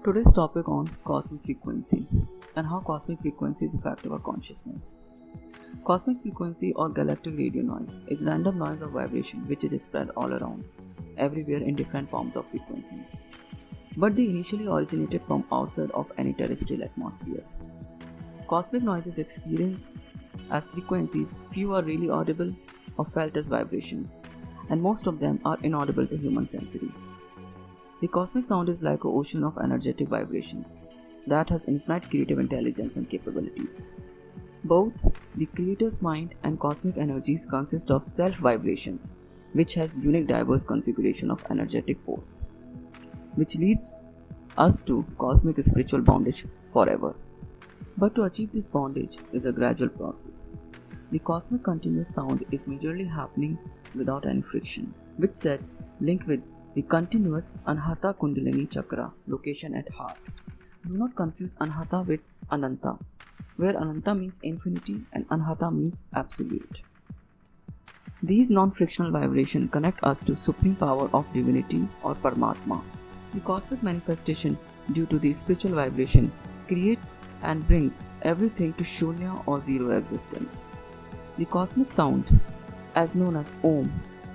Today's topic on cosmic frequency and how cosmic frequencies affect our consciousness. Cosmic frequency or galactic radio noise is random noise or vibration which is spread all around, everywhere in different forms of frequencies. But they initially originated from outside of any terrestrial atmosphere. Cosmic noise is experienced as frequencies, few are really audible or felt as vibrations, and most of them are inaudible to human sensory. The cosmic sound is like an ocean of energetic vibrations that has infinite creative intelligence and capabilities. Both the creator's mind and cosmic energies consist of self-vibrations, which has unique diverse configuration of energetic force, which leads us to cosmic spiritual bondage forever. But to achieve this bondage is a gradual process. The cosmic continuous sound is majorly happening without any friction, which sets link with the continuous Anahata Kundalini Chakra location at heart. Do not confuse Anahata with Ananta, where Ananta means infinity and Anahata means absolute. These non-frictional vibrations connect us to supreme power of divinity or Paramatma. The cosmic manifestation due to the spiritual vibration creates and brings everything to Shunya or zero existence. The cosmic sound, as known as Om,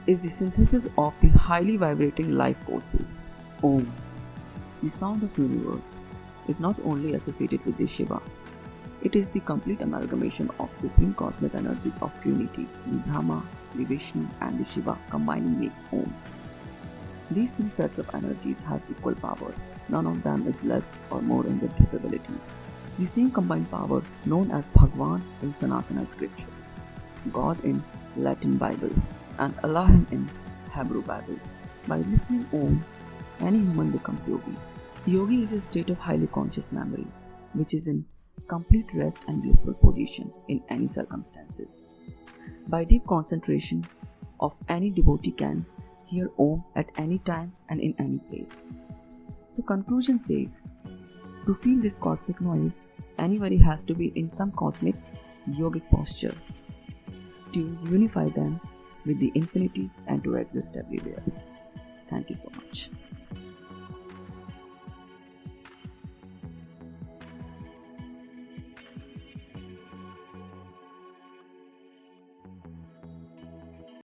is the synthesis of the highly vibrating life forces. Om, the sound of universe, is not only associated with the Shiva. It is the complete amalgamation of supreme cosmic energies of Trinity, the Brahma, the Vishnu and the Shiva combining makes Om. These three sets of energies has equal power. None of them is less or more in their capabilities. The same combined power known as Bhagwan in Sanatana scriptures, God in Latin Bible, and Allah in Hebrew Bible. By listening Om, any human becomes yogi. Yogi is a state of highly conscious memory, which is in complete rest and blissful position in any circumstances. By deep concentration of any devotee can hear Om at any time and in any place. So conclusion says, to feel this cosmic noise, anybody has to be in some cosmic yogic posture to unify them with the infinity and to exist everywhere. Thank you so much.